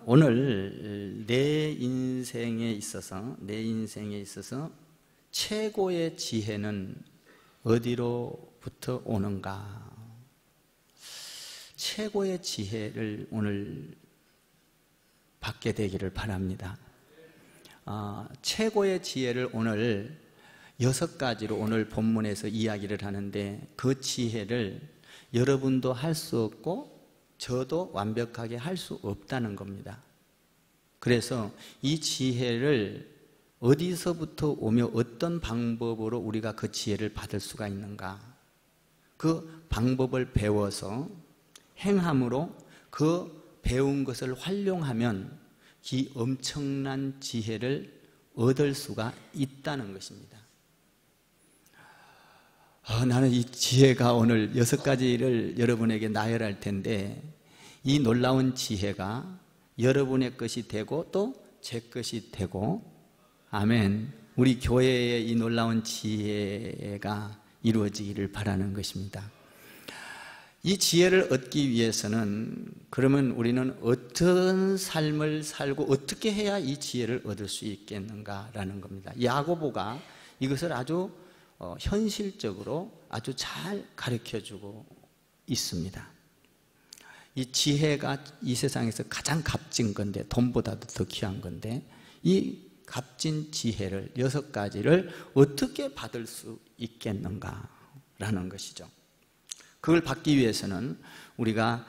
오늘 내 인생에 있어서 최고의 지혜는 어디로부터 오는가? 최고의 지혜를 오늘 받게 되기를 바랍니다. 최고의 지혜를 오늘 6가지로 오늘 본문에서 이야기를 하는데, 그 지혜를 여러분도 할 수 없고 저도 완벽하게 할 수 없다는 겁니다. 그래서 이 지혜를 어디서부터 오며 어떤 방법으로 우리가 그 지혜를 받을 수가 있는가, 그 방법을 배워서 행함으로 그 배운 것을 활용하면 이 엄청난 지혜를 얻을 수가 있다는 것입니다. 나는 이 지혜가 오늘 6가지를 여러분에게 나열할 텐데, 이 놀라운 지혜가 여러분의 것이 되고 또 제 것이 되고, 아멘, 우리 교회의 이 놀라운 지혜가 이루어지기를 바라는 것입니다. 이 지혜를 얻기 위해서는 그러면 우리는 어떤 삶을 살고 어떻게 해야 이 지혜를 얻을 수 있겠는가라는 겁니다. 야고보가 이것을 아주 현실적으로 아주 잘 가르쳐주고 있습니다. 이 지혜가 이 세상에서 가장 값진 건데, 돈보다도 더 귀한 건데, 이 값진 지혜를 6가지를 어떻게 받을 수 있겠는가라는 것이죠. 그걸 받기 위해서는 우리가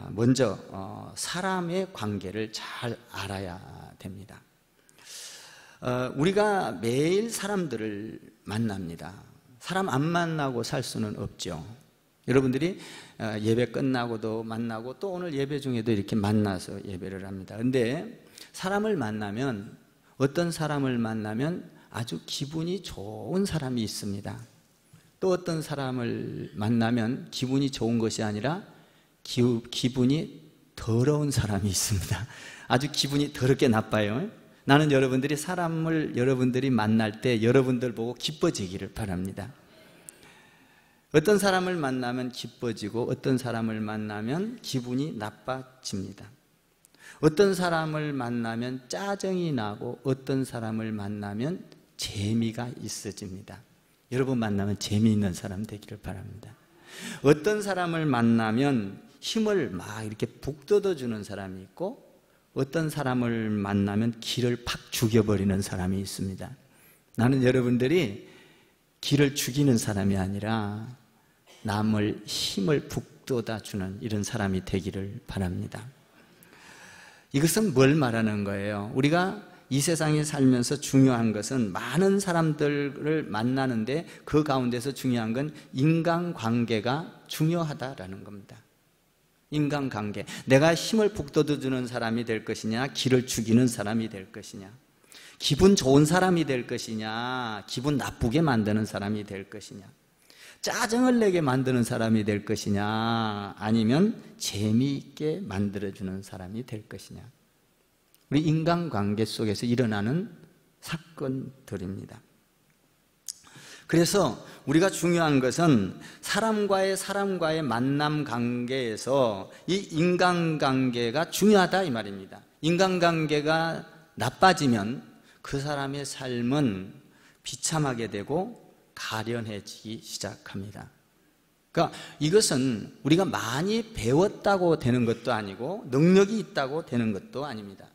먼저 사람의 관계를 잘 알아야 됩니다. 우리가 매일 사람들을 만납니다. 사람 안 만나고 살 수는 없죠. 여러분들이 예배 끝나고도 만나고 또 오늘 예배 중에도 이렇게 만나서 예배를 합니다. 그런데 사람을 만나면, 어떤 사람을 만나면 아주 기분이 좋은 사람이 있습니다. 또 어떤 사람을 만나면 기분이 좋은 것이 아니라 기분이 더러운 사람이 있습니다. 아주 기분이 더럽게 나빠요. 나는 여러분들이 만날 때 여러분들 보고 기뻐지기를 바랍니다. 어떤 사람을 만나면 기뻐지고 어떤 사람을 만나면 기분이 나빠집니다. 어떤 사람을 만나면 짜증이 나고 어떤 사람을 만나면 재미가 있어집니다. 여러분 만나면 재미있는 사람 되기를 바랍니다. 어떤 사람을 만나면 힘을 막 이렇게 북돋아주는 사람이 있고, 어떤 사람을 만나면 기를 팍 죽여버리는 사람이 있습니다. 나는 여러분들이 기를 죽이는 사람이 아니라 남을 힘을 북돋아주는 이런 사람이 되기를 바랍니다. 이것은 뭘 말하는 거예요? 우리가 이 세상에 살면서 중요한 것은 많은 사람들을 만나는데, 그 가운데서 중요한 건 인간관계가 중요하다라는 겁니다. 인간관계. 내가 힘을 북돋아주는 사람이 될 것이냐, 기를 죽이는 사람이 될 것이냐, 기분 좋은 사람이 될 것이냐, 기분 나쁘게 만드는 사람이 될 것이냐, 짜증을 내게 만드는 사람이 될 것이냐, 아니면 재미있게 만들어주는 사람이 될 것이냐. 우리 인간관계 속에서 일어나는 사건들입니다. 그래서 우리가 중요한 것은 사람과의 만남 관계에서 이 인간관계가 중요하다 이 말입니다. 인간관계가 나빠지면 그 사람의 삶은 비참하게 되고 가련해지기 시작합니다. 그러니까 이것은 우리가 많이 배웠다고 되는 것도 아니고 능력이 있다고 되는 것도 아닙니다.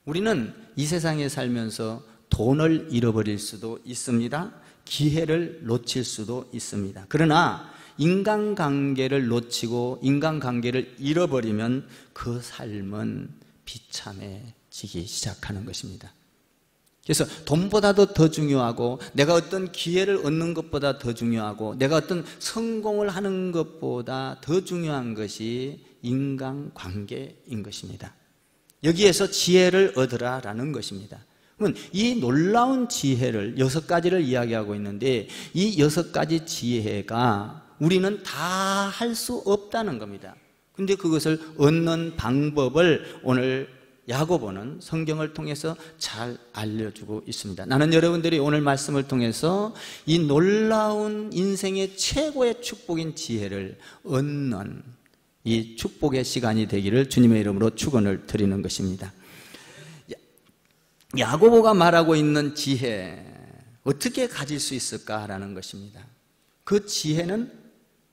우리는 이 세상에 살면서 돈을 잃어버릴 수도 있습니다. 기회를 놓칠 수도 있습니다. 그러나 인간관계를 놓치고 인간관계를 잃어버리면 그 삶은 비참해지기 시작하는 것입니다. 그래서 돈보다도 더 중요하고, 내가 어떤 기회를 얻는 것보다 더 중요하고, 내가 어떤 성공을 하는 것보다 더 중요한 것이 인간관계인 것입니다. 여기에서 지혜를 얻으라라는 것입니다. 그러면 이 놀라운 지혜를 6가지를 이야기하고 있는데, 이 6가지 지혜가 우리는 다 할 수 없다는 겁니다. 근데 그것을 얻는 방법을 오늘 야고보는 성경을 통해서 잘 알려주고 있습니다. 나는 여러분들이 오늘 말씀을 통해서 이 놀라운 인생의 최고의 축복인 지혜를 얻는 이 축복의 시간이 되기를 주님의 이름으로 축원을 드리는 것입니다. 야고보가 말하고 있는 지혜, 어떻게 가질 수 있을까라는 것입니다. 그 지혜는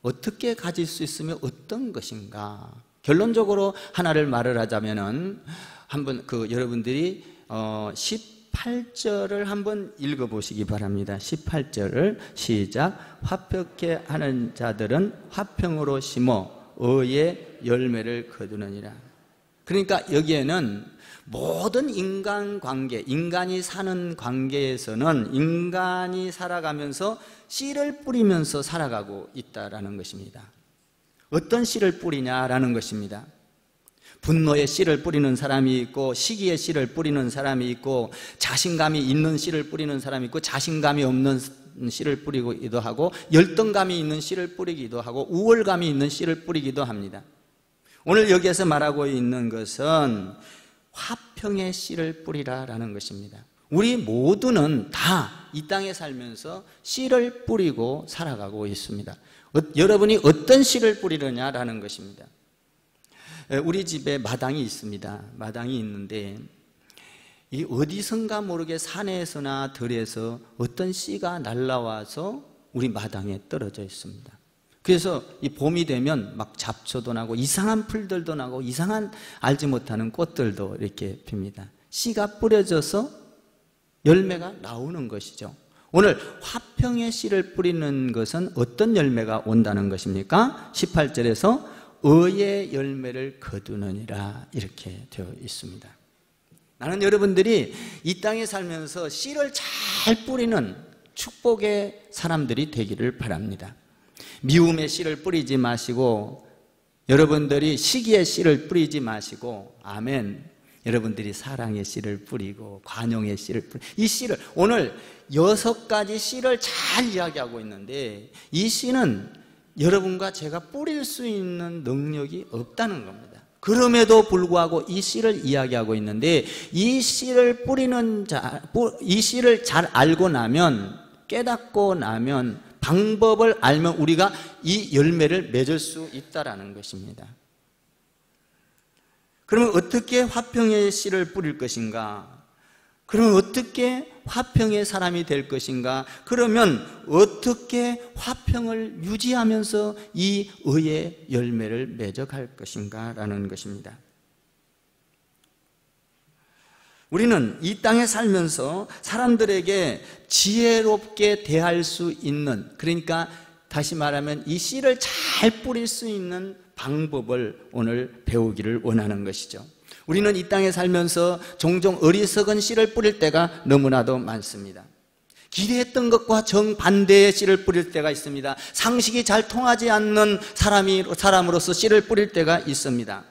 어떻게 가질 수 있으며 어떤 것인가? 결론적으로 하나를 말을 하자면은 한번 여러분들이 18절을 한번 읽어보시기 바랍니다. 18절을 시작. 화평케 하는 자들은 화평으로 심어 의의 열매를 거두느니라. 그러니까 여기에는 모든 인간관계, 인간이 사는 관계에서는 인간이 살아가면서 씨를 뿌리면서 살아가고 있다라는 것입니다. 어떤 씨를 뿌리냐라는 것입니다. 분노의 씨를 뿌리는 사람이 있고, 시기의 씨를 뿌리는 사람이 있고, 자신감이 있는 씨를 뿌리는 사람이 있고, 자신감이 없는 씨를 뿌리기도 하고, 열등감이 있는 씨를 뿌리기도 하고, 우월감이 있는 씨를 뿌리기도 합니다. 오늘 여기에서 말하고 있는 것은 화평의 씨를 뿌리라라는 것입니다. 우리 모두는 다 이 땅에 살면서 씨를 뿌리고 살아가고 있습니다. 여러분이 어떤 씨를 뿌리느냐라는 것입니다. 우리 집에 마당이 있습니다. 마당이 있는데 이 어디선가 모르게 산에서나 들에서 어떤 씨가 날라와서 우리 마당에 떨어져 있습니다. 그래서 이 봄이 되면 막 잡초도 나고 이상한 풀들도 나고 이상한 알지 못하는 꽃들도 이렇게 핍니다. 씨가 뿌려져서 열매가 나오는 것이죠. 오늘 화평의 씨를 뿌리는 것은 어떤 열매가 온다는 것입니까? 18절에서 의의 열매를 거두느니라 이렇게 되어 있습니다. 나는 여러분들이 이 땅에 살면서 씨를 잘 뿌리는 축복의 사람들이 되기를 바랍니다. 미움의 씨를 뿌리지 마시고, 여러분들이 시기의 씨를 뿌리지 마시고, 아멘, 여러분들이 사랑의 씨를 뿌리고 관용의 씨를 뿌리고, 이 씨를 오늘 6가지 씨를 잘 이야기하고 있는데 이 씨는 여러분과 제가 뿌릴 수 있는 능력이 없다는 겁니다. 그럼에도 불구하고 이 씨를 이야기하고 있는데, 이 씨를 뿌리는 자, 이 씨를 잘 알고 나면, 깨닫고 나면, 방법을 알면 우리가 이 열매를 맺을 수 있다라는 것입니다. 그러면 어떻게 화평의 씨를 뿌릴 것인가? 그러면 어떻게 화평의 사람이 될 것인가? 그러면 어떻게 화평을 유지하면서 이 의의 열매를 맺어갈 것인가? 라는 것입니다. 우리는 이 땅에 살면서 사람들에게 지혜롭게 대할 수 있는, 그러니까 다시 말하면 이 씨를 잘 뿌릴 수 있는 방법을 오늘 배우기를 원하는 것이죠. 우리는 이 땅에 살면서 종종 어리석은 씨를 뿌릴 때가 너무나도 많습니다. 기대했던 것과 정반대의 씨를 뿌릴 때가 있습니다. 상식이 잘 통하지 않는 사람으로서 씨를 뿌릴 때가 있습니다.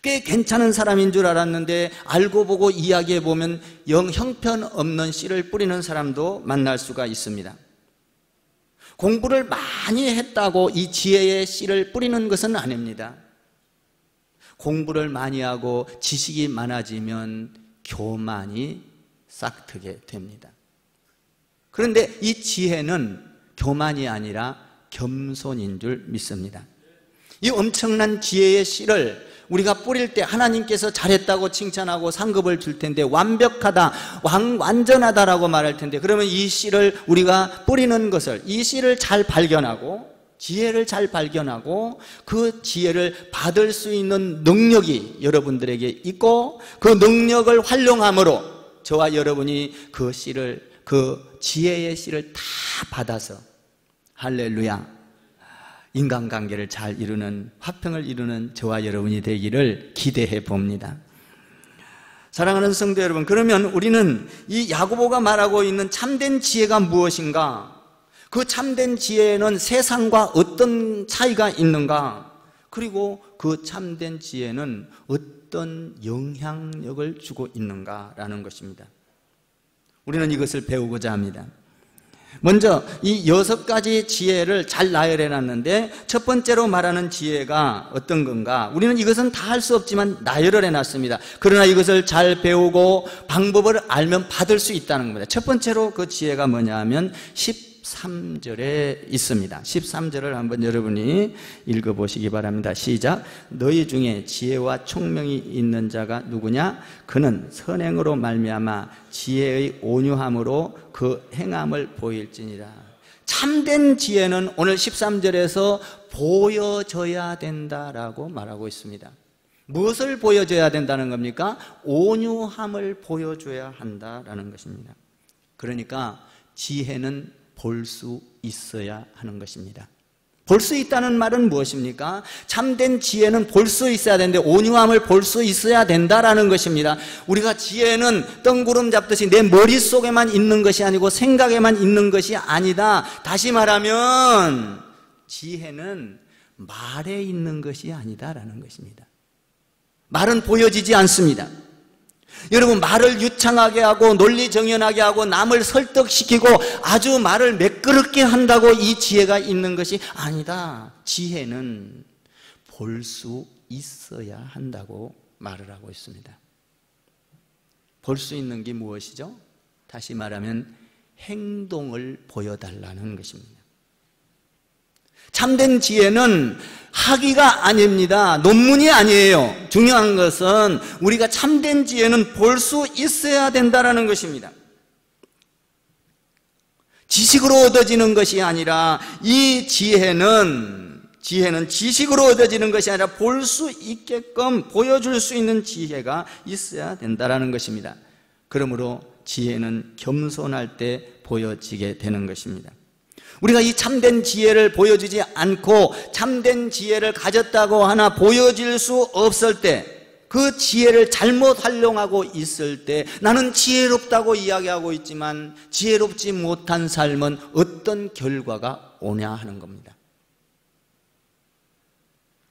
꽤 괜찮은 사람인 줄 알았는데 알고 보고 이야기해 보면 영 형편없는 씨를 뿌리는 사람도 만날 수가 있습니다. 공부를 많이 했다고 이 지혜의 씨를 뿌리는 것은 아닙니다. 공부를 많이 하고 지식이 많아지면 교만이 싹트게 됩니다. 그런데 이 지혜는 교만이 아니라 겸손인 줄 믿습니다. 이 엄청난 지혜의 씨를 우리가 뿌릴 때 하나님께서 잘했다고 칭찬하고 상급을 줄 텐데, 완벽하다, 완전하다라고 말할 텐데, 그러면 이 씨를 우리가 뿌리는 것을, 이 씨를 잘 발견하고 지혜를 잘 발견하고 그 지혜를 받을 수 있는 능력이 여러분들에게 있고, 그 능력을 활용함으로 저와 여러분이 그 씨를, 그 지혜의 씨를 다 받아서 할렐루야, 인간관계를 잘 이루는, 화평을 이루는 저와 여러분이 되기를 기대해 봅니다. 사랑하는 성도 여러분, 그러면 우리는 이 야고보가 말하고 있는 참된 지혜가 무엇인가? 그 참된 지혜에는 세상과 어떤 차이가 있는가? 그리고 그 참된 지혜는 어떤 영향력을 주고 있는가라는 것입니다. 우리는 이것을 배우고자 합니다. 먼저 이 6가지 지혜를 잘 나열해 놨는데, 첫 번째로 말하는 지혜가 어떤 건가? 우리는 이것은 다 할 수 없지만 나열을 해 놨습니다. 그러나 이것을 잘 배우고 방법을 알면 받을 수 있다는 겁니다. 첫 번째로 그 지혜가 뭐냐 하면 10 13절에 있습니다. 13절을 한번 여러분이 읽어보시기 바랍니다. 시작. 너희 중에 지혜와 총명이 있는 자가 누구냐? 그는 선행으로 말미암아 지혜의 온유함으로 그 행함을 보일지니라. 참된 지혜는 오늘 13절에서 보여져야 된다라고 말하고 있습니다. 무엇을 보여줘야 된다는 겁니까? 온유함을 보여줘야 한다라는 것입니다. 그러니까 지혜는 볼 수 있어야 하는 것입니다. 볼 수 있다는 말은 무엇입니까? 참된 지혜는 볼 수 있어야 되는데 온유함을 볼 수 있어야 된다라는 것입니다. 우리가 지혜는 뜬구름 잡듯이 내 머릿속에만 있는 것이 아니고 생각에만 있는 것이 아니다. 다시 말하면 지혜는 말에 있는 것이 아니다라는 것입니다. 말은 보여지지 않습니다. 여러분, 말을 유창하게 하고 논리정연하게 하고 남을 설득시키고 아주 말을 매끄럽게 한다고 이 지혜가 있는 것이 아니다. 지혜는 볼 수 있어야 한다고 말을 하고 있습니다. 볼 수 있는 게 무엇이죠? 다시 말하면 행동을 보여달라는 것입니다. 참된 지혜는 학위가 아닙니다. 논문이 아니에요. 중요한 것은 우리가 참된 지혜는 볼 수 있어야 된다는 것입니다. 지식으로 얻어지는 것이 아니라 이 지혜는 지식으로 얻어지는 것이 아니라 볼 수 있게끔 보여줄 수 있는 지혜가 있어야 된다는 것입니다. 그러므로 지혜는 겸손할 때 보여지게 되는 것입니다. 우리가 이 참된 지혜를 보여주지 않고 참된 지혜를 가졌다고 하나 보여질 수 없을 때, 그 지혜를 잘못 활용하고 있을 때 나는 지혜롭다고 이야기하고 있지만 지혜롭지 못한 삶은 어떤 결과가 오냐 하는 겁니다.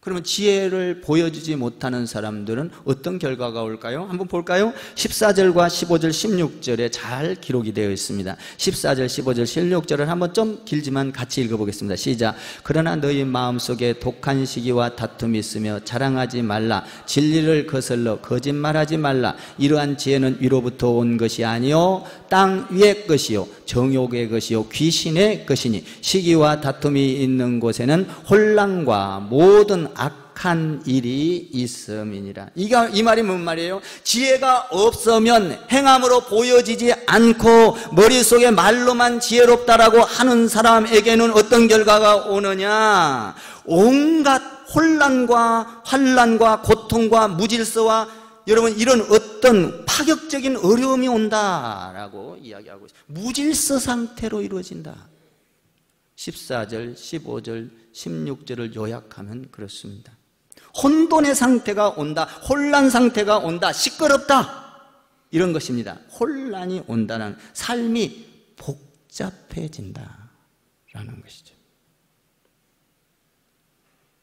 그러면 지혜를 보여주지 못하는 사람들은 어떤 결과가 올까요? 한번 볼까요? 14절과 15절, 16절에 잘 기록이 되어 있습니다. 14절, 15절, 16절을 한번 좀 길지만 같이 읽어보겠습니다. 시작. 그러나 너희 마음속에 독한 시기와 다툼이 있으며 자랑하지 말라. 진리를 거슬러 거짓말하지 말라. 이러한 지혜는 위로부터 온 것이 아니요 땅 위의 것이요 정욕의 것이요 귀신의 것이니 시기와 다툼이 있는 곳에는 혼란과 모든 악한 일이 있음이니라. 이 말이 뭔 말이에요? 지혜가 없으면 행함으로 보여지지 않고 머릿속에 말로만 지혜롭다라고 하는 사람에게는 어떤 결과가 오느냐? 온갖 혼란과 환란과 고통과 무질서와 여러분 이런 어떤 파격적인 어려움이 온다라고 이야기하고 있어요. 무질서 상태로 이루어진다. 14절, 15절, 16절을 요약하면 그렇습니다. 혼돈의 상태가 온다. 혼란 상태가 온다. 시끄럽다. 이런 것입니다. 혼란이 온다는 삶이 복잡해진다라는 것이죠.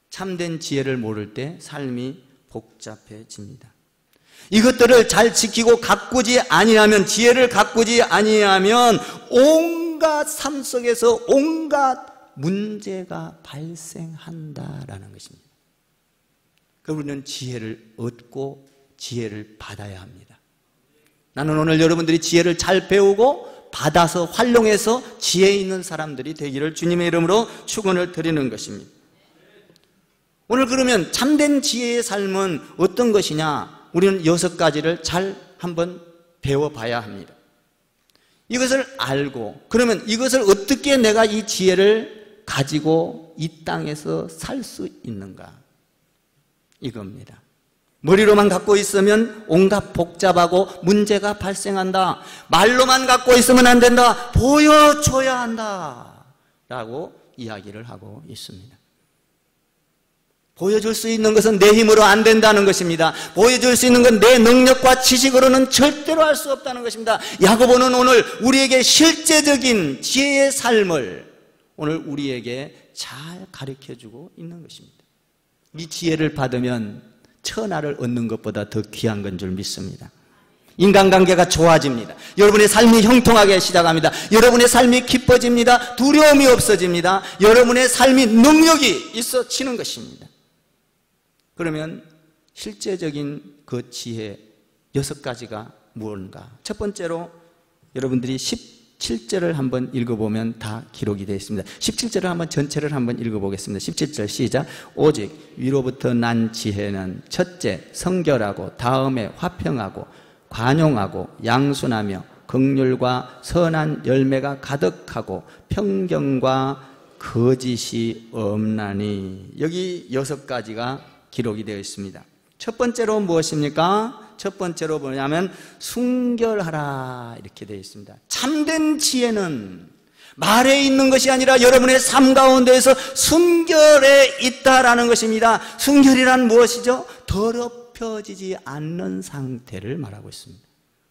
참된 지혜를 모를 때 삶이 복잡해집니다. 이것들을 잘 지키고 가꾸지 아니하면, 지혜를 가꾸지 아니하면 온갖 삶 속에서 온갖 문제가 발생한다라는 것입니다. 그럼 우리는 지혜를 얻고 지혜를 받아야 합니다. 나는 오늘 여러분들이 지혜를 잘 배우고 받아서 활용해서 지혜 있는 사람들이 되기를 주님의 이름으로 축원을 드리는 것입니다. 오늘 그러면 참된 지혜의 삶은 어떤 것이냐? 우리는 6가지를 잘 한번 배워봐야 합니다. 이것을 알고, 그러면 이것을 어떻게 내가 이 지혜를 가지고 이 땅에서 살 수 있는가? 이겁니다. 머리로만 갖고 있으면 온갖 복잡하고 문제가 발생한다. 말로만 갖고 있으면 안 된다. 보여줘야 한다 라고 이야기를 하고 있습니다. 보여줄 수 있는 것은 내 힘으로 안 된다는 것입니다. 보여줄 수 있는 건 내 능력과 지식으로는 절대로 할 수 없다는 것입니다. 야고보는 오늘 우리에게 실제적인 지혜의 삶을 오늘 우리에게 잘 가르쳐주고 있는 것입니다. 이 지혜를 받으면 천하를 얻는 것보다 더 귀한 건 줄 믿습니다. 인간관계가 좋아집니다. 여러분의 삶이 형통하게 시작합니다. 여러분의 삶이 기뻐집니다. 두려움이 없어집니다. 여러분의 삶이 능력이 있어지는 것입니다. 그러면 실제적인 그 지혜 6가지가 무엇인가? 첫 번째로 여러분들이 17절을 한번 읽어보면 다 기록이 되어 있습니다. 17절을 한번 전체를 한번 읽어보겠습니다. 17절 시작. 오직 위로부터 난 지혜는 첫째 성결하고 다음에 화평하고 관용하고 양순하며 긍휼과 선한 열매가 가득하고 평경과 거짓이 없나니. 여기 6가지가 기록이 되어 있습니다. 첫 번째로 무엇입니까? 첫 번째로 뭐냐면 순결하라 이렇게 되어 있습니다. 참된 지혜는 말에 있는 것이 아니라 여러분의 삶 가운데에서 순결에 있다라는 것입니다. 순결이란 무엇이죠? 더럽혀지지 않는 상태를 말하고 있습니다.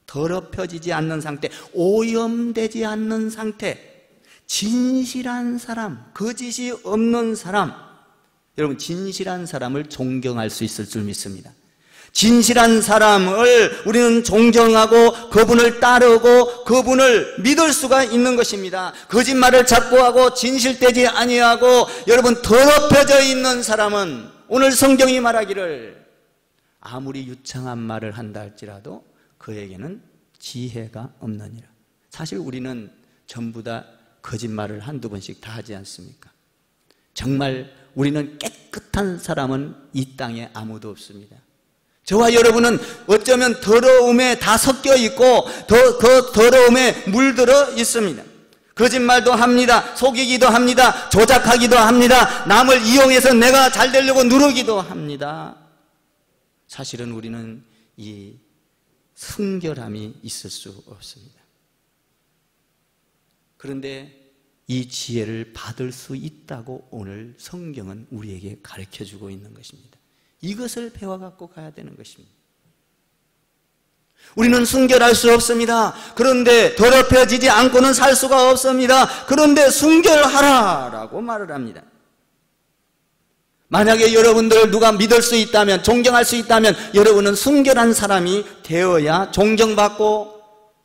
더럽혀지지 않는 상태, 오염되지 않는 상태, 진실한 사람, 거짓이 없는 사람. 여러분, 진실한 사람을 존경할 수 있을 줄 믿습니다. 진실한 사람을 우리는 존경하고 그분을 따르고 그분을 믿을 수가 있는 것입니다. 거짓말을 자꾸하고 진실되지 아니하고 여러분 더럽혀져 있는 사람은 오늘 성경이 말하기를 아무리 유창한 말을 한다 할지라도 그에게는 지혜가 없느니라. 사실 우리는 전부 다 거짓말을 한두 번씩 다 하지 않습니까? 정말 우리는 깨끗한 사람은 이 땅에 아무도 없습니다. 저와 여러분은 어쩌면 더러움에 다 섞여 있고 그 더러움에 물들어 있습니다. 거짓말도 합니다. 속이기도 합니다. 조작하기도 합니다. 남을 이용해서 내가 잘 되려고 누르기도 합니다. 사실은 우리는 이 순결함이 있을 수 없습니다. 그런데 이 지혜를 받을 수 있다고 오늘 성경은 우리에게 가르쳐주고 있는 것입니다. 이것을 배워갖고 가야 되는 것입니다. 우리는 순결할 수 없습니다. 그런데 더럽혀지지 않고는 살 수가 없습니다. 그런데 순결하라라고 말을 합니다. 만약에 여러분들 누가 믿을 수 있다면, 존경할 수 있다면 여러분은 순결한 사람이 되어야 존경받고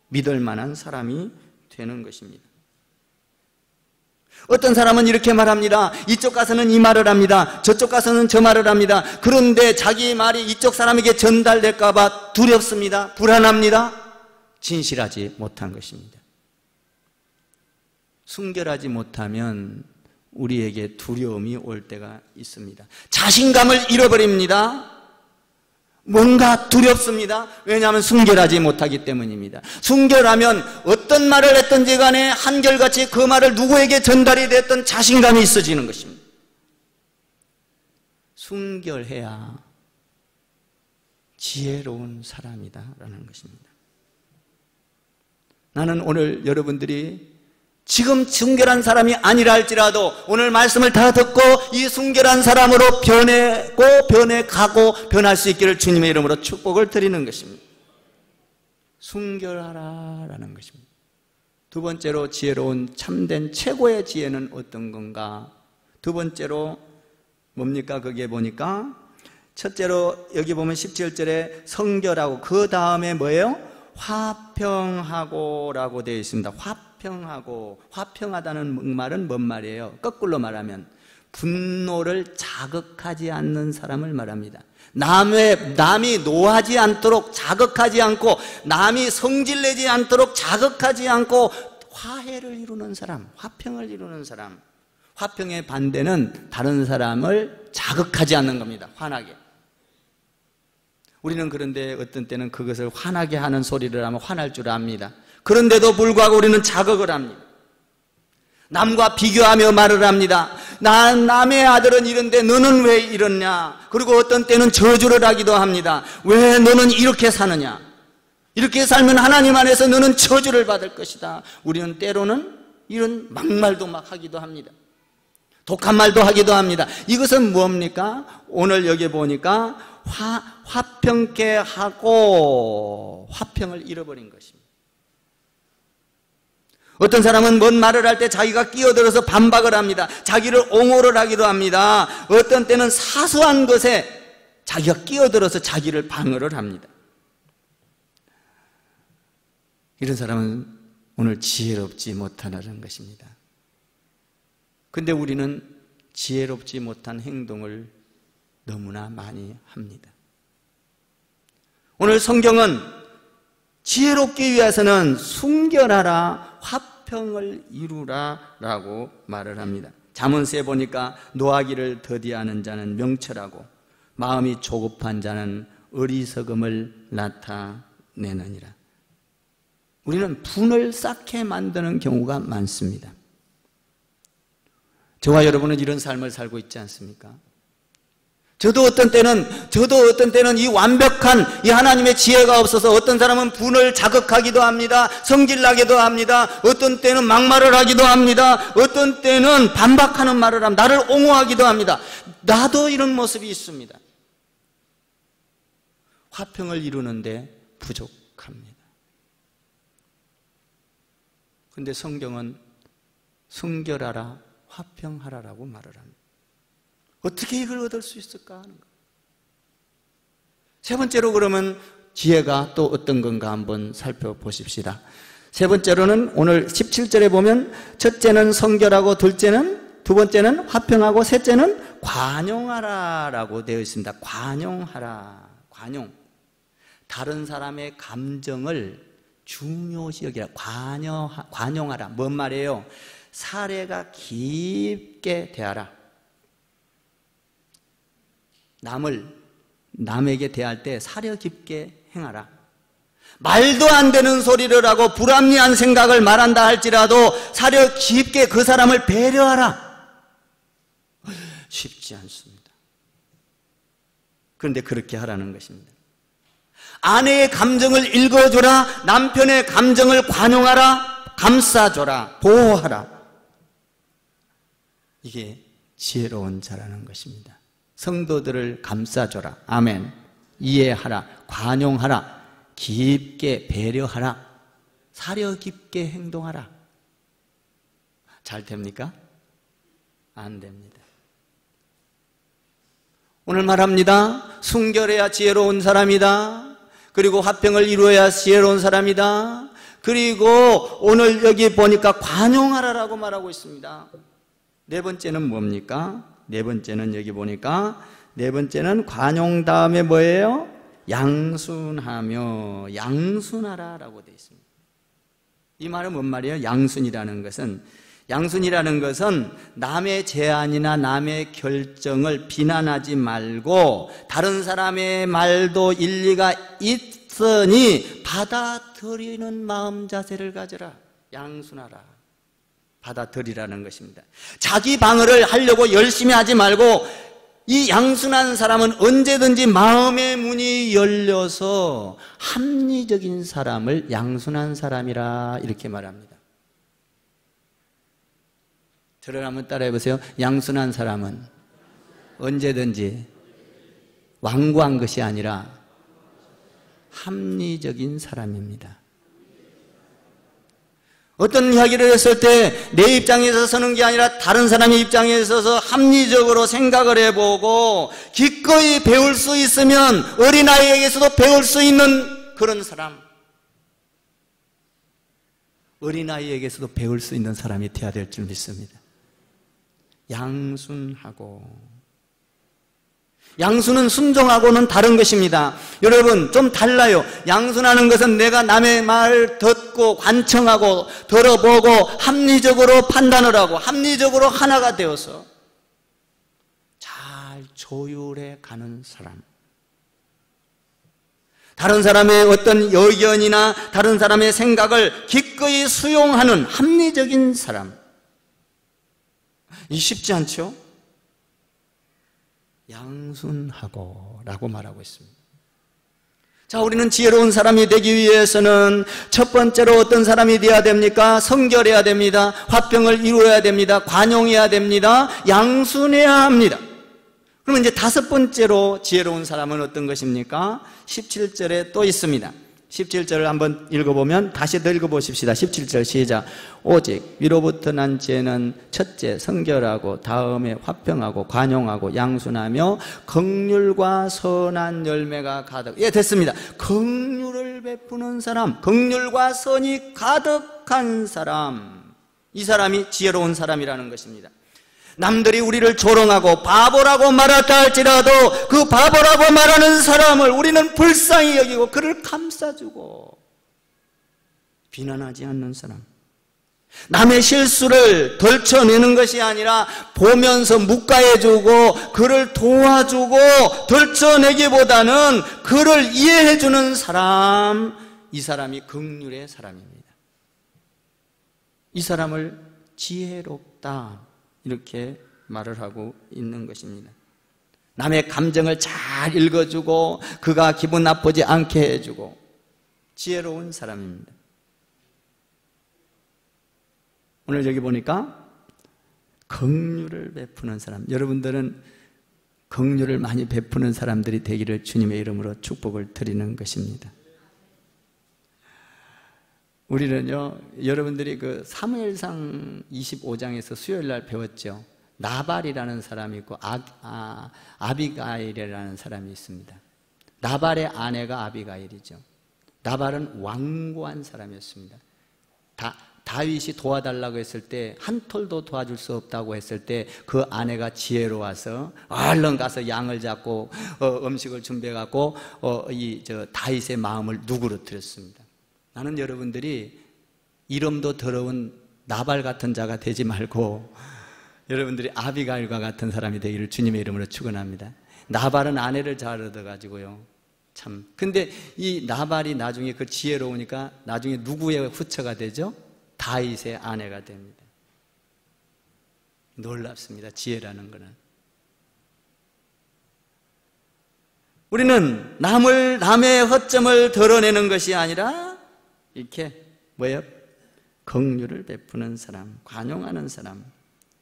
믿을 만한 사람이 되는 것입니다. 어떤 사람은 이렇게 말합니다. 이쪽 가서는 이 말을 합니다. 저쪽 가서는 저 말을 합니다. 그런데 자기 말이 이쪽 사람에게 전달될까 봐 두렵습니다. 불안합니다. 진실하지 못한 것입니다. 순결하지 못하면 우리에게 두려움이 올 때가 있습니다. 자신감을 잃어버립니다. 뭔가 두렵습니다. 왜냐하면 순결하지 못하기 때문입니다. 순결하면 어떤 말을 했든지 간에 한결같이 그 말을 누구에게 전달이 됐든 자신감이 있어지는 것입니다. 순결해야 지혜로운 사람이다라는 것입니다. 나는 오늘 여러분들이 지금 순결한 사람이 아니라 할지라도 오늘 말씀을 다 듣고 이 순결한 사람으로 변해고 변해가고 변할 수 있기를 주님의 이름으로 축복을 드리는 것입니다. 순결하라라는 것입니다. 두 번째로 지혜로운 참된 최고의 지혜는 어떤 건가? 두 번째로 뭡니까? 거기에 보니까 첫째로 여기 보면 17절에 성결하고 그 다음에 뭐예요? 화평하고 라고 되어 있습니다. 화평하고, 화평하다는 말은 뭔 말이에요? 거꾸로 말하면 분노를 자극하지 않는 사람을 말합니다. 남이 노하지 않도록 자극하지 않고 남이 성질내지 않도록 자극하지 않고 화해를 이루는 사람, 화평을 이루는 사람. 화평의 반대는 다른 사람을 자극하지 않는 겁니다. 화나게. 우리는 그런데 어떤 때는 그것을 화나게 하는 소리를 하면 화날 줄 압니다. 그런데도 불구하고 우리는 자극을 합니다. 남과 비교하며 말을 합니다. 남의 아들은 이런데 너는 왜 이러냐? 그리고 어떤 때는 저주를 하기도 합니다. 왜 너는 이렇게 사느냐? 이렇게 살면 하나님 안에서 너는 저주를 받을 것이다. 우리는 때로는 이런 막말도 막 하기도 합니다. 독한 말도 하기도 합니다. 이것은 뭡니까? 오늘 여기 보니까 화평케 하고 화평을 잃어버린 것입니다. 어떤 사람은 뭔 말을 할 때 자기가 끼어들어서 반박을 합니다. 자기를 옹호를 하기도 합니다. 어떤 때는 사소한 것에 자기가 끼어들어서 자기를 방어를 합니다. 이런 사람은 오늘 지혜롭지 못하다는 것입니다. 근데 우리는 지혜롭지 못한 행동을 너무나 많이 합니다. 오늘 성경은 지혜롭기 위해서는 순결하라, 화평을 이루라라고 말을 합니다. 잠언서에 보니까 노하기를 더디하는 자는 명철하고 마음이 조급한 자는 어리석음을 나타내느니라. 우리는 분을 쌓게 만드는 경우가 많습니다. 저와 여러분은 이런 삶을 살고 있지 않습니까? 저도 어떤 때는 이 완벽한 이 하나님의 지혜가 없어서 어떤 사람은 분을 자극하기도 합니다. 성질나기도 합니다. 어떤 때는 막말을 하기도 합니다. 어떤 때는 반박하는 말을 합니다. 나를 옹호하기도 합니다. 나도 이런 모습이 있습니다. 화평을 이루는데 부족합니다. 그런데 성경은 순결하라, 화평하라라고 말을 합니다. 어떻게 이걸 얻을 수 있을까 하는 것. 세 번째로 그러면 지혜가 또 어떤 건가 한번 살펴보십시다. 세 번째로는 오늘 17절에 보면 첫째는 성결하고 두 번째는 화평하고 셋째는 관용하라라고 되어 있습니다. 관용하라. 관용. 다른 사람의 감정을 중요시 여기라. 관용하라. 뭔 말이에요? 사례가 깊게 대하라. 남에게 대할 때 사려 깊게 행하라. 말도 안 되는 소리를 하고 불합리한 생각을 말한다 할지라도 사려 깊게 그 사람을 배려하라. 쉽지 않습니다. 그런데 그렇게 하라는 것입니다. 아내의 감정을 읽어줘라. 남편의 감정을 관용하라. 감싸줘라. 보호하라. 이게 지혜로운 자라는 것입니다. 성도들을 감싸줘라. 아멘. 이해하라. 관용하라. 깊게 배려하라. 사려 깊게 행동하라. 잘 됩니까? 안 됩니다. 오늘 말합니다. 순결해야 지혜로운 사람이다. 그리고 화평을 이루어야 지혜로운 사람이다. 그리고 오늘 여기 보니까 관용하라라고 말하고 있습니다. 네 번째는 뭡니까? 네 번째는 여기 보니까 네 번째는 관용 다음에 뭐예요? 양순하며 양순하라라고 되어 있습니다. 이 말은 뭔 말이에요? 양순이라는 것은 남의 제안이나 남의 결정을 비난하지 말고 다른 사람의 말도 일리가 있으니 받아들이는 마음 자세를 가져라. 양순하라. 받아들이라는 것입니다. 자기 방어를 하려고 열심히 하지 말고 이 양순한 사람은 언제든지 마음의 문이 열려서 합리적인 사람을 양순한 사람이라 이렇게 말합니다. 저를 한번 따라해 보세요. 양순한 사람은 언제든지 완고한 것이 아니라 합리적인 사람입니다. 어떤 이야기를 했을 때 내 입장에서 서는 게 아니라 다른 사람의 입장에 서서 합리적으로 생각을 해보고 기꺼이 배울 수 있으면 어린아이에게서도 배울 수 있는 그런 사람, 어린아이에게서도 배울 수 있는 사람이 되어야 될 줄 믿습니다. 양순은 순종하고는 다른 것입니다. 여러분 좀 달라요. 양순하는 것은 내가 남의 말을 듣고 관청하고 들어보고 합리적으로 판단을 하고 합리적으로 하나가 되어서 잘 조율해 가는 사람. 다른 사람의 어떤 의견이나 다른 사람의 생각을 기꺼이 수용하는 합리적인 사람. 이 쉽지 않죠? 양순하고 라고 말하고 있습니다. 자, 우리는 지혜로운 사람이 되기 위해서는 첫 번째로 어떤 사람이 되어야 됩니까? 성결해야 됩니다. 화평을 이루어야 됩니다. 관용해야 됩니다. 양순해야 합니다. 그러면 이제 다섯 번째로 지혜로운 사람은 어떤 것입니까? 17절에 또 있습니다. 17절을 한번 읽어보면 다시 더 읽어보십시다. 17절 시작. 오직 위로부터 난 지혜는 첫째 성결하고 다음에 화평하고 관용하고 양순하며 긍휼과 선한 열매가 가득. 예, 됐습니다. 긍휼을 베푸는 사람, 긍휼과 선이 가득한 사람, 이 사람이 지혜로운 사람이라는 것입니다. 남들이 우리를 조롱하고 바보라고 말했다 할지라도 그 바보라고 말하는 사람을 우리는 불쌍히 여기고 그를 감싸주고 비난하지 않는 사람. 남의 실수를 덜쳐내는 것이 아니라 보면서 묵과해주고 그를 도와주고 덜쳐내기보다는 그를 이해해주는 사람, 이 사람이 긍휼의 사람입니다. 이 사람을 지혜롭다 이렇게 말을 하고 있는 것입니다. 남의 감정을 잘 읽어주고 그가 기분 나쁘지 않게 해주고 지혜로운 사람입니다. 오늘 여기 보니까 긍휼을 베푸는 사람, 여러분들은 긍휼을 많이 베푸는 사람들이 되기를 주님의 이름으로 축복을 드리는 것입니다. 우리는요, 여러분들이 그 사무엘상 25장에서 수요일 날 배웠죠. 나발이라는 사람이 있고 아비가일이라는 사람이 있습니다. 나발의 아내가 아비가일이죠. 나발은 완고한 사람이었습니다. 다윗이 도와달라고 했을 때 한 톨도 도와줄 수 없다고 했을 때 그 아내가 지혜로워서 얼른 가서 양을 잡고 음식을 준비해 갖고 다윗의 마음을 누그러뜨렸습니다. 나는 여러분들이 이름도 더러운 나발 같은 자가 되지 말고 여러분들이 아비가일과 같은 사람이 되기를 주님의 이름으로 축원합니다. 나발은 아내를 잘 얻어가지고요. 참. 근데 이 나발이 나중에 그 지혜로우니까 나중에 누구의 후처가 되죠? 다윗의 아내가 됩니다. 놀랍습니다. 지혜라는 것은. 우리는 남의 허점을 드러내는 것이 아니라 이렇게 뭐예요? 긍휼을 베푸는 사람, 관용하는 사람.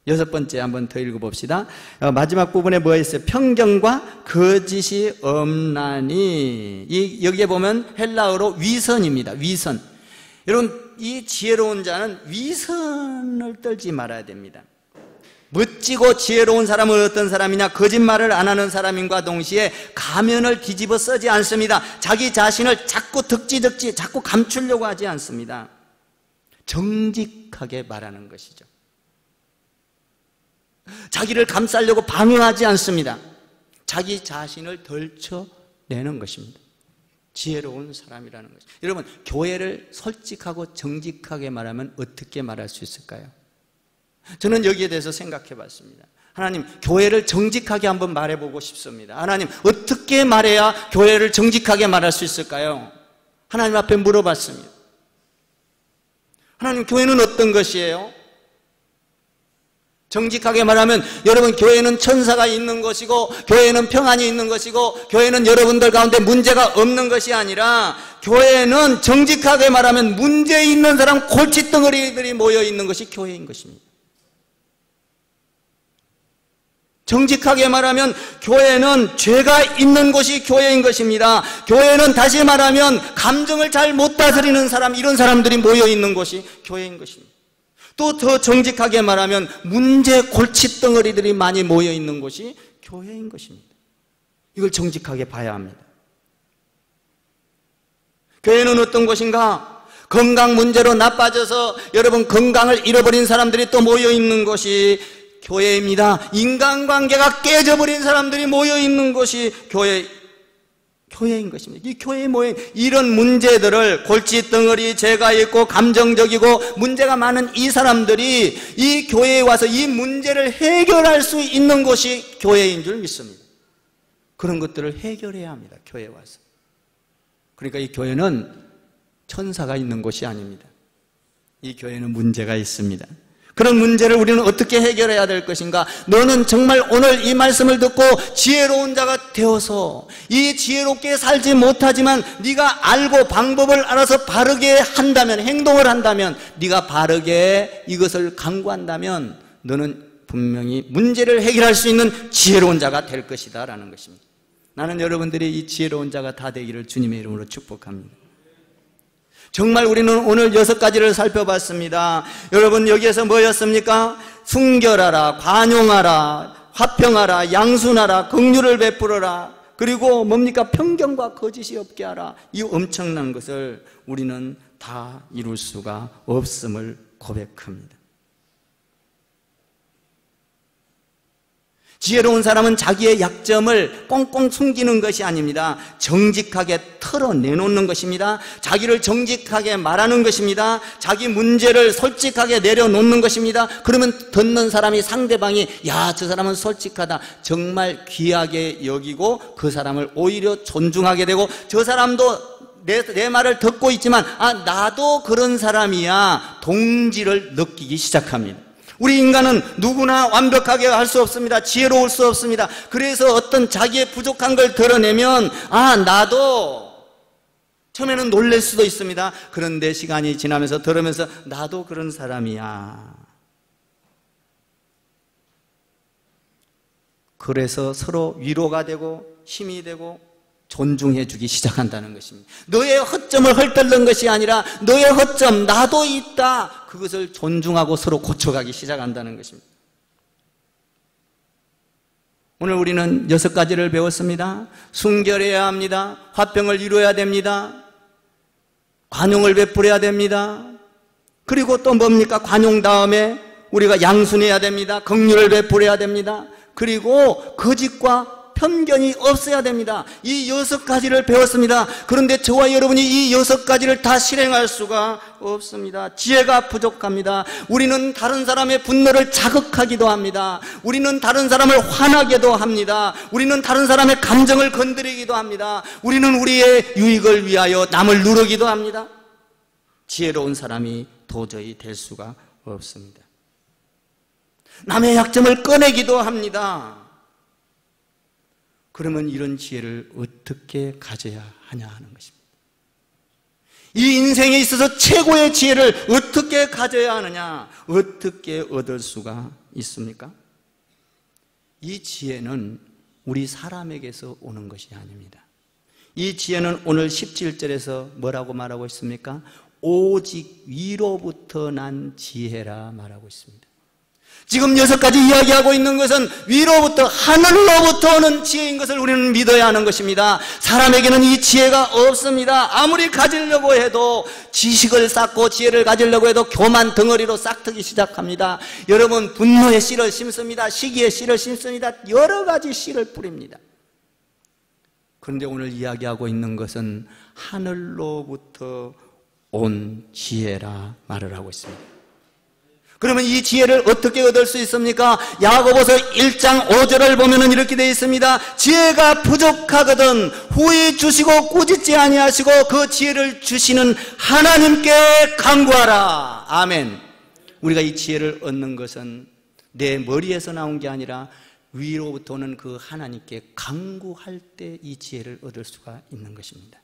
여섯 번째 한번 더 읽어봅시다. 마지막 부분에 뭐가 있어요? 편견과 거짓이 없나니. 여기에 보면 헬라어로 위선입니다. 위선. 여러분, 이 지혜로운 자는 위선을 떨지 말아야 됩니다. 멋지고 지혜로운 사람은 어떤 사람이냐? 거짓말을 안 하는 사람인과 동시에 가면을 뒤집어 쓰지 않습니다. 자기 자신을 자꾸 덕지덕지 자꾸 감추려고 하지 않습니다. 정직하게 말하는 것이죠. 자기를 감싸려고 방해하지 않습니다. 자기 자신을 덜쳐내는 것입니다. 지혜로운 사람이라는 것이죠. 여러분, 교회를 솔직하고 정직하게 말하면 어떻게 말할 수 있을까요? 저는 여기에 대해서 생각해 봤습니다. 하나님, 교회를 정직하게 한번 말해보고 싶습니다. 하나님, 어떻게 말해야 교회를 정직하게 말할 수 있을까요? 하나님 앞에 물어봤습니다. 하나님, 교회는 어떤 것이에요? 정직하게 말하면 여러분, 교회는 천사가 있는 것이고 교회는 평안이 있는 것이고 교회는 여러분들 가운데 문제가 없는 것이 아니라 교회는 정직하게 말하면 문제 있는 사람 골칫덩어리들이 모여 있는 것이 교회인 것입니다. 정직하게 말하면 교회는 죄가 있는 곳이 교회인 것입니다. 교회는 다시 말하면 감정을 잘 못 다스리는 사람, 이런 사람들이 모여 있는 곳이 교회인 것입니다. 또 더 정직하게 말하면 문제 골칫덩어리들이 많이 모여 있는 곳이 교회인 것입니다. 이걸 정직하게 봐야 합니다. 교회는 어떤 곳인가? 건강 문제로 나빠져서 여러분 건강을 잃어버린 사람들이 또 모여 있는 곳이 교회입니다. 인간관계가 깨져버린 사람들이 모여 있는 곳이 교회인 것입니다. 이 교회에 모인 이런 문제들을 골칫덩어리, 죄가 있고 감정적이고 문제가 많은 이 사람들이 이 교회에 와서 이 문제를 해결할 수 있는 곳이 교회인 줄 믿습니다. 그런 것들을 해결해야 합니다. 교회에 와서. 그러니까 이 교회는 천사가 있는 곳이 아닙니다. 이 교회는 문제가 있습니다. 그런 문제를 우리는 어떻게 해결해야 될 것인가? 너는 정말 오늘 이 말씀을 듣고 지혜로운 자가 되어서 이 지혜롭게 살지 못하지만 네가 알고 방법을 알아서 바르게 한다면, 행동을 한다면, 네가 바르게 이것을 강구한다면 너는 분명히 문제를 해결할 수 있는 지혜로운 자가 될 것이다 라는 것입니다. 나는 여러분들이 이 지혜로운 자가 다 되기를 주님의 이름으로 축복합니다. 정말 우리는 오늘 6가지를 살펴봤습니다. 여러분, 여기에서 뭐였습니까? 순결하라, 관용하라, 화평하라, 양순하라, 긍휼을 베풀어라, 그리고 뭡니까? 편견과 거짓이 없게 하라. 이 엄청난 것을 우리는 다 이룰 수가 없음을 고백합니다. 지혜로운 사람은 자기의 약점을 꽁꽁 숨기는 것이 아닙니다. 정직하게 털어내놓는 것입니다. 자기를 정직하게 말하는 것입니다. 자기 문제를 솔직하게 내려놓는 것입니다. 그러면 듣는 사람이, 상대방이 야, 저 사람은 솔직하다, 정말 귀하게 여기고 그 사람을 오히려 존중하게 되고, 저 사람도 내 말을 듣고 있지만 나도 그런 사람이야, 동지를 느끼기 시작합니다. 우리 인간은 누구나 완벽하게 할 수 없습니다. 지혜로울 수 없습니다. 그래서 어떤 자기의 부족한 걸 드러내면 나도, 처음에는 놀랄 수도 있습니다. 그런데 시간이 지나면서 들으면서 나도 그런 사람이야. 그래서 서로 위로가 되고 힘이 되고 존중해 주기 시작한다는 것입니다. 너의 허점을 헐뜯는 것이 아니라 너의 허점, 나도 있다, 그것을 존중하고 서로 고쳐가기 시작한다는 것입니다. 오늘 우리는 6가지를 배웠습니다. 순결해야 합니다. 화평을 이루어야 됩니다. 관용을 베풀어야 됩니다. 그리고 또 뭡니까? 관용 다음에 우리가 양순해야 됩니다. 긍휼을 베풀어야 됩니다. 그리고 거짓과 편견이 없어야 됩니다. 이 6가지를 배웠습니다. 그런데 저와 여러분이 이 6가지를 다 실행할 수가 없습니다. 지혜가 부족합니다. 우리는 다른 사람의 분노를 자극하기도 합니다. 우리는 다른 사람을 화나게도 합니다. 우리는 다른 사람의 감정을 건드리기도 합니다. 우리는 우리의 유익을 위하여 남을 누르기도 합니다. 지혜로운 사람이 도저히 될 수가 없습니다. 남의 약점을 꺼내기도 합니다. 그러면 이런 지혜를 어떻게 가져야 하냐 하는 것입니다. 이 인생에 있어서 최고의 지혜를 어떻게 가져야 하느냐, 어떻게 얻을 수가 있습니까? 이 지혜는 우리 사람에게서 오는 것이 아닙니다. 이 지혜는 오늘 17절에서 뭐라고 말하고 있습니까? 오직 위로부터 난 지혜라 말하고 있습니다. 지금 6가지 이야기하고 있는 것은 위로부터, 하늘로부터 오는 지혜인 것을 우리는 믿어야 하는 것입니다. 사람에게는 이 지혜가 없습니다. 아무리 가지려고 해도, 지식을 쌓고 지혜를 가지려고 해도 교만 덩어리로 싹트기 시작합니다. 여러분, 분노의 씨를 심습니다. 시기의 씨를 심습니다. 여러 가지 씨를 뿌립니다. 그런데 오늘 이야기하고 있는 것은 하늘로부터 온 지혜라 말을 하고 있습니다. 그러면 이 지혜를 어떻게 얻을 수 있습니까? 야고보서 1장 5절을 보면은 이렇게 되어 있습니다. 지혜가 부족하거든 후히 주시고 꾸짖지 아니하시고 그 지혜를 주시는 하나님께 간구하라. 아멘. 우리가 이 지혜를 얻는 것은 내 머리에서 나온 게 아니라 위로부터 오는 그 하나님께 간구할 때 이 지혜를 얻을 수가 있는 것입니다.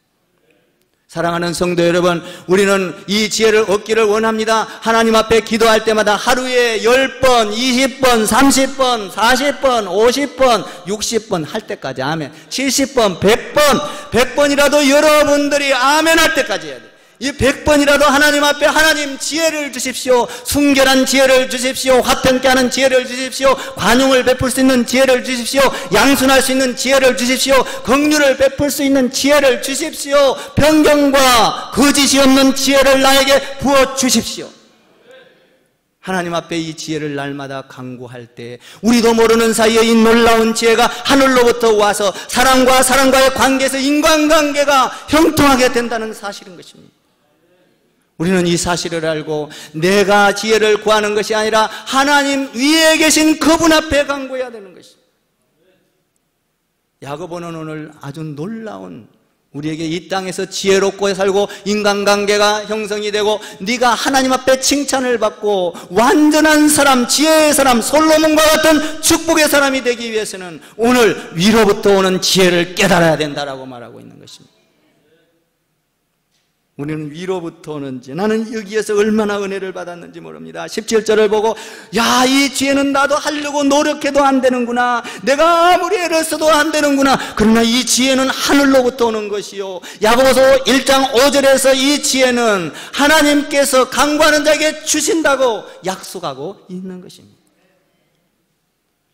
사랑하는 성도 여러분, 우리는 이 지혜를 얻기를 원합니다. 하나님 앞에 기도할 때마다 하루에 10번, 20번, 30번, 40번, 50번, 60번 할 때까지 아멘. 70번, 100번, 100번이라도 여러분들이 아멘 할 때까지 해야 돼요. 이 100번이라도 하나님 앞에 하나님 지혜를 주십시오. 순결한 지혜를 주십시오. 화평케 하는 지혜를 주십시오. 관용을 베풀 수 있는 지혜를 주십시오. 양순할 수 있는 지혜를 주십시오. 긍휼을 베풀 수 있는 지혜를 주십시오. 편견과 거짓이 없는 지혜를 나에게 부어 주십시오. 하나님 앞에 이 지혜를 날마다 간구할 때 우리도 모르는 사이에 이 놀라운 지혜가 하늘로부터 와서 사람과 사람과의 관계에서 인간관계가 형통하게 된다는 사실인 것입니다. 우리는 이 사실을 알고 내가 지혜를 구하는 것이 아니라 하나님 위에 계신 그분 앞에 간구해야 되는 것입니다. 야고보는 오늘 아주 놀라운, 우리에게 이 땅에서 지혜롭고 살고 인간관계가 형성이 되고 네가 하나님 앞에 칭찬을 받고 완전한 사람, 지혜의 사람, 솔로몬과 같은 축복의 사람이 되기 위해서는 오늘 위로부터 오는 지혜를 깨달아야 된다라고 말하고 있는 것입니다. 우리는 위로부터 오는지, 나는 여기에서 얼마나 은혜를 받았는지 모릅니다. 17절을 보고 야, 이 지혜는 나도 하려고 노력해도 안 되는구나, 내가 아무리 애를 써도 안 되는구나. 그러나 이 지혜는 하늘로부터 오는 것이요, 야고보서 1장 5절에서 이 지혜는 하나님께서 간구하는 자에게 주신다고 약속하고 있는 것입니다.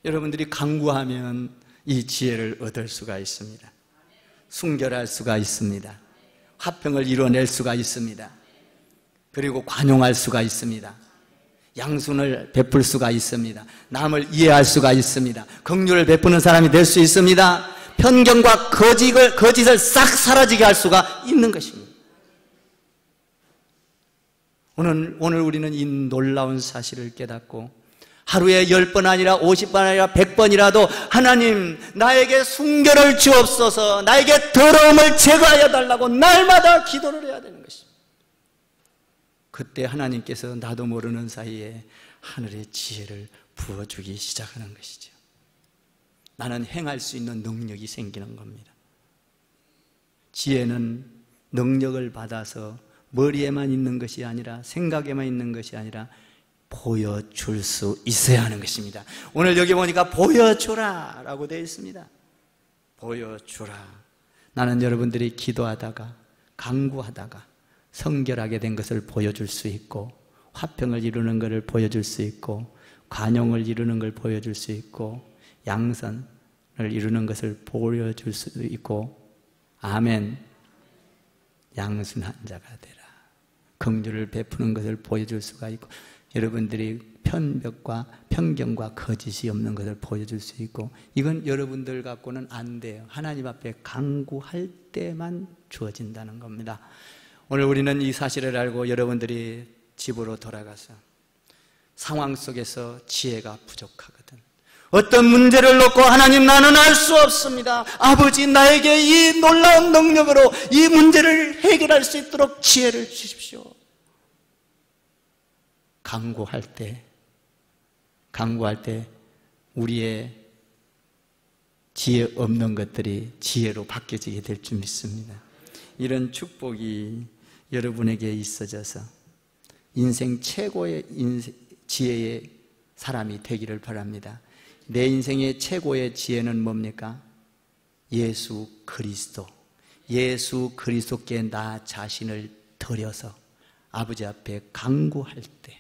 여러분들이 간구하면 이 지혜를 얻을 수가 있습니다. 순결할 수가 있습니다. 화평을 이뤄낼 수가 있습니다. 그리고 관용할 수가 있습니다. 양순을 베풀 수가 있습니다. 남을 이해할 수가 있습니다. 긍휼을 베푸는 사람이 될 수 있습니다. 편견과 거짓을 싹 사라지게 할 수가 있는 것입니다. 오늘 우리는 이 놀라운 사실을 깨닫고 하루에 10번 아니라 50번 아니라 100번이라도 하나님 나에게 순결을 주옵소서, 나에게 더러움을 제거하여 달라고 날마다 기도를 해야 되는 것입니다. 그때 하나님께서 나도 모르는 사이에 하늘의 지혜를 부어주기 시작하는 것이죠. 나는 행할 수 있는 능력이 생기는 겁니다. 지혜는 능력을 받아서 머리에만 있는 것이 아니라, 생각에만 있는 것이 아니라 보여줄 수 있어야 하는 것입니다. 오늘 여기 보니까 보여주라 라고 되어 있습니다. 보여주라. 나는 여러분들이 기도하다가 간구하다가 성결하게 된 것을 보여줄 수 있고, 화평을 이루는 것을 보여줄 수 있고, 관용을 이루는 걸 보여줄 수 있고, 양선을 이루는 것을 보여줄 수 있고, 아멘. 양순한 자가 되라. 긍휼을 베푸는 것을 보여줄 수가 있고, 여러분들이 편견과 거짓이 없는 것을 보여줄 수 있고, 이건 여러분들 갖고는 안 돼요. 하나님 앞에 간구할 때만 주어진다는 겁니다. 오늘 우리는 이 사실을 알고 여러분들이 집으로 돌아가서 상황 속에서 지혜가 부족하거든, 어떤 문제를 놓고 하나님 나는 알 수 없습니다, 아버지 나에게 이 놀라운 능력으로 이 문제를 해결할 수 있도록 지혜를 주십시오. 간구할 때 우리의 지혜 없는 것들이 지혜로 바뀌어지게 될 줄 믿습니다. 이런 축복이 여러분에게 있어져서 인생 최고의 지혜의 사람이 되기를 바랍니다. 내 인생의 최고의 지혜는 뭡니까? 예수 그리스도께 나 자신을 드려서 아버지 앞에 간구할 때,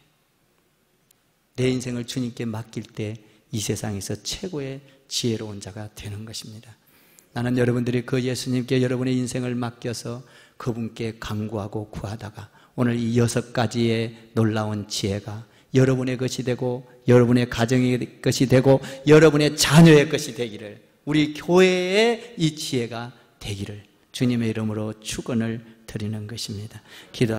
내 인생을 주님께 맡길 때 이 세상에서 최고의 지혜로운 자가 되는 것입니다. 나는 여러분들이 그 예수님께 여러분의 인생을 맡겨서 그분께 간구하고 구하다가 오늘 이 6가지의 놀라운 지혜가 여러분의 것이 되고, 여러분의 가정의 것이 되고, 여러분의 자녀의 것이 되기를, 우리 교회의 이 지혜가 되기를 주님의 이름으로 축원을 드리는 것입니다. 기도